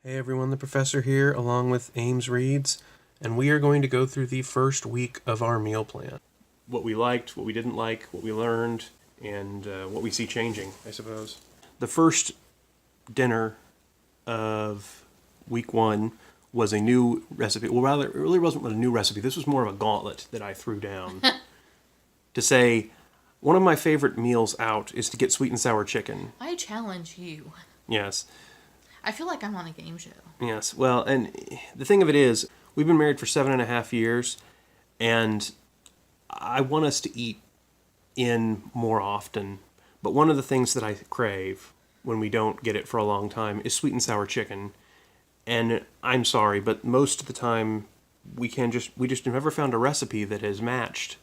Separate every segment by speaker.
Speaker 1: Hey everyone, the professor here, along with Ames Reads, and we are going to go through the first week of our meal plan. What we liked, what we didn't like, what we learned, and what we see changing, I suppose. The first dinner of week one was a new recipe. Well, rather, it really wasn't a new recipe. This was more of a gauntlet that I threw down to say, one of my favorite meals out is to get sweet and sour chicken.
Speaker 2: I challenge you.
Speaker 1: Yes.
Speaker 2: I feel like I'm on a game show.
Speaker 1: Yes, well, and the thing of it is, we've been married for 7.5 years, and I want us to eat in more often. But one of the things that I crave when we don't get it for a long time is sweet and sour chicken. And I'm sorry, but most of the time we just have never found a recipe that has matched.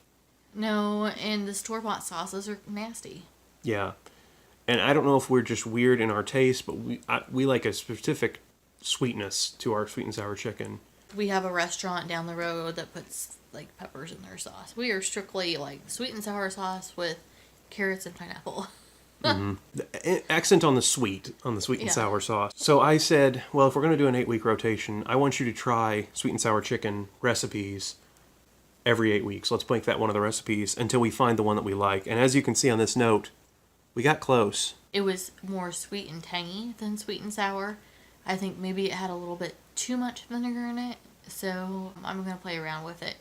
Speaker 2: No, and the store-bought sauces are nasty.
Speaker 1: Yeah. And I don't know if we're just weird in our taste, but we like a specific sweetness to our sweet and sour chicken.
Speaker 2: We have a restaurant down the road that puts like peppers in their sauce. We are strictly like sweet and sour sauce with carrots and pineapple.
Speaker 1: Accent on the sweet and
Speaker 2: Yeah.
Speaker 1: sour sauce. So I said, well, if we're going to do an 8-week rotation, I want you to try sweet and sour chicken recipes every 8 weeks. Let's make that one of the recipes until we find the one that we like. And as you can see on this note, we got close.
Speaker 2: It was more sweet and tangy than sweet and sour. I think maybe it had a little bit too much vinegar in it, so I'm going to play around with it.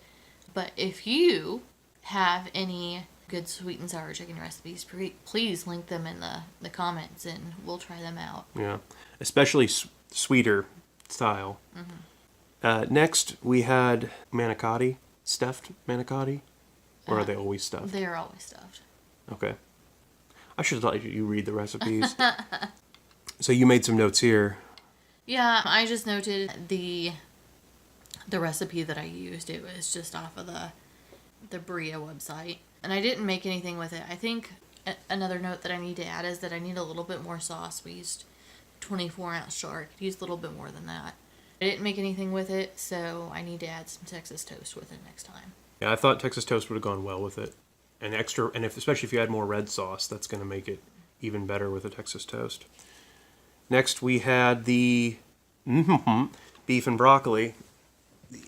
Speaker 2: But if you have any good sweet and sour chicken recipes, please link them in the comments and we'll try them out.
Speaker 1: Yeah, especially sweeter style. Next, we had manicotti, stuffed manicotti. Or are they always stuffed?
Speaker 2: They are always stuffed.
Speaker 1: Okay. I should let you read the recipes. So you made some notes here.
Speaker 2: Yeah, I just noted the recipe that I used. It was just off of the Bria website. And I didn't make anything with it. I think another note that I need to add is that I need a little bit more sauce. We used 24-ounce jar. I could use a little bit more than that. I didn't make anything with it, so I need to add some Texas toast with it next time.
Speaker 1: Yeah, I thought Texas toast would have gone well with it. Especially if you add more red sauce, that's going to make it even better with a Texas toast. Next, we had the beef and broccoli, the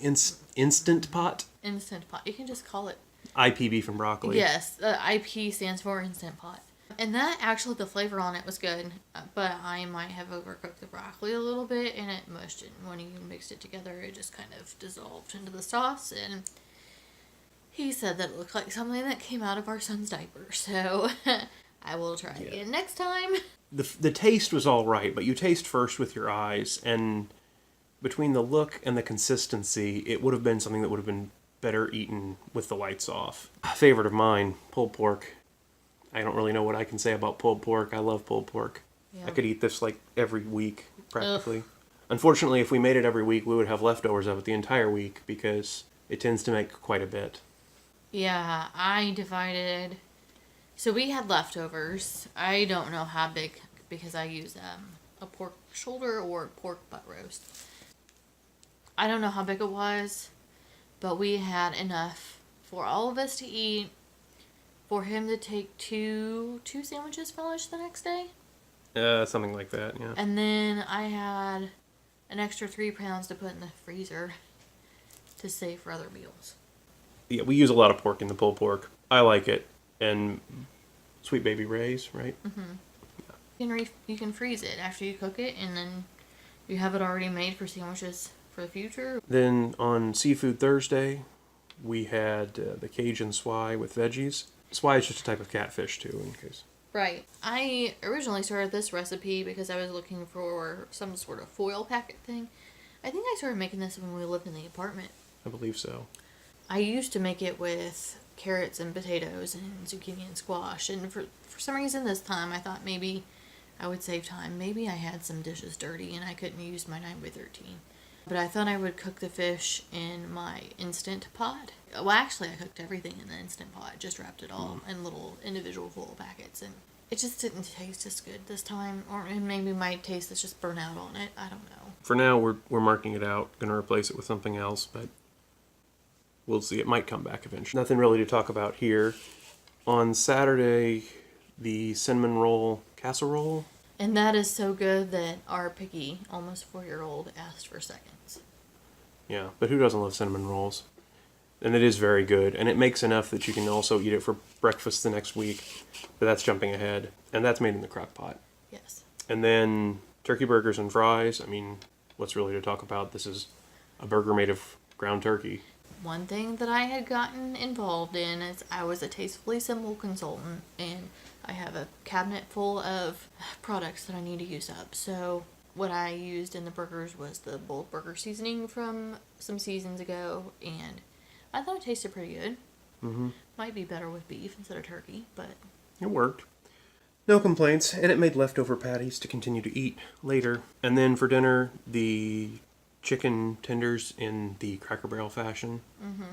Speaker 1: instant pot.
Speaker 2: Instant pot. You can just call it.
Speaker 1: IP beef and broccoli.
Speaker 2: Yes, IP stands for Instant Pot. And that, actually, the flavor on it was good, but I might have overcooked the broccoli a little bit, and it mushed it. And when you mixed it together, it just kind of dissolved into the sauce, and he said that it looked like something that came out of our son's diaper, so I will try again next time.
Speaker 1: The taste was all right, but you taste first with your eyes, and between the look and the consistency, it would have been something that would have been better eaten with the lights off. A favorite of mine, pulled pork. I don't really know what I can say about pulled pork. I love pulled pork.
Speaker 2: Yeah.
Speaker 1: I could eat this like every week, practically. Ugh. Unfortunately, if we made it every week, we would have leftovers of it the entire week because it tends to make quite a bit.
Speaker 2: Yeah, I divided. So we had leftovers. I don't know how big because I use a pork shoulder or pork butt roast. I don't know how big it was, but we had enough for all of us to eat, for him to take two sandwiches for lunch the next day.
Speaker 1: Something like that, yeah.
Speaker 2: And then I had an extra 3 pounds to put in the freezer to save for other meals.
Speaker 1: Yeah, we use a lot of pork in the pulled pork. I like it. And Sweet Baby Ray's, right?
Speaker 2: Mm-hmm. You can freeze it after you cook it, and then you have it already made for sandwiches for the future.
Speaker 1: Then on Seafood Thursday, we had the Cajun swai with veggies. Swai is just a type of catfish, too, in case.
Speaker 2: Right. I originally started this recipe because I was looking for some sort of foil packet thing. I think I started making this when we lived in the apartment.
Speaker 1: I believe so.
Speaker 2: I used to make it with carrots and potatoes and zucchini and squash, and for some reason this time I thought maybe I would save time. Maybe I had some dishes dirty and I couldn't use my 9x13. But I thought I would cook the fish in my Instant Pot. Well, actually, I cooked everything in the Instant Pot. Just wrapped it all in little individual foil packets, and it just didn't taste as good this time. Or maybe my taste is just burnt out on it. I don't know.
Speaker 1: For now, we're marking it out. Going to replace it with something else, but we'll see. It might come back eventually. Nothing really to talk about here. On Saturday, the cinnamon roll casserole.
Speaker 2: And that is so good that our picky, almost 4-year-old, asked for seconds.
Speaker 1: Yeah, but who doesn't love cinnamon rolls? And it is very good, and it makes enough that you can also eat it for breakfast the next week. But that's jumping ahead, and that's made in the crock pot.
Speaker 2: Yes.
Speaker 1: And then turkey burgers and fries. I mean, what's really to talk about? This is a burger made of ground turkey.
Speaker 2: One thing that I had gotten involved in is I was a Tastefully Simple consultant, and I have a cabinet full of products that I need to use up. So what I used in the burgers was the bold burger seasoning from some seasons ago, and I thought it tasted pretty good.
Speaker 1: Mm-hmm.
Speaker 2: Might be better with beef instead of turkey, but
Speaker 1: It worked. No complaints, and it made leftover patties to continue to eat later. And then for dinner, the chicken tenders in the Cracker Barrel fashion.
Speaker 2: mm-hmm.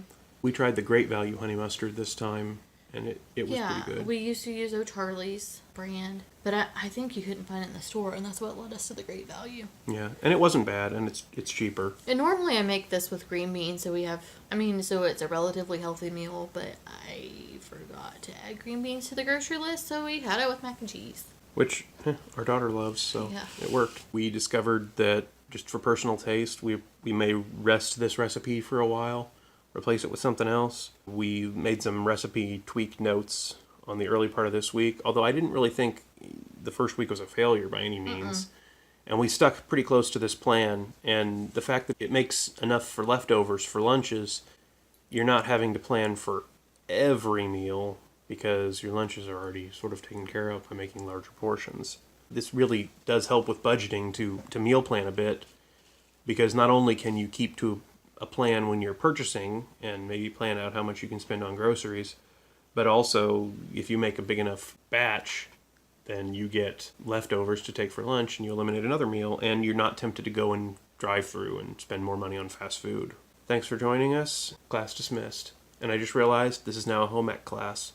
Speaker 1: We tried the Great Value honey mustard this time, and it was
Speaker 2: Yeah,
Speaker 1: pretty good.
Speaker 2: we used to use O'Charlie's brand, but I think you couldn't find it in the store, and that's what led us to the Great Value.
Speaker 1: Yeah, and it wasn't bad, and it's cheaper.
Speaker 2: And normally I make this with green beans, so so it's a relatively healthy meal, but I forgot to add green beans to the grocery list, so we had it with mac and cheese.
Speaker 1: Which our daughter loves, so
Speaker 2: Yeah.
Speaker 1: it worked. We discovered that just for personal taste, we may rest this recipe for a while, replace it with something else. We made some recipe tweak notes on the early part of this week, although I didn't really think the first week was a failure by any means. And we stuck pretty close to this plan, and the fact that it makes enough for leftovers for lunches, you're not having to plan for every meal because your lunches are already sort of taken care of by making larger portions. This really does help with budgeting to meal plan a bit, because not only can you keep to a plan when you're purchasing and maybe plan out how much you can spend on groceries, but also if you make a big enough batch, then you get leftovers to take for lunch and you eliminate another meal, and you're not tempted to go and drive through and spend more money on fast food. Thanks for joining us. Class dismissed. And I just realized this is now a home ec class.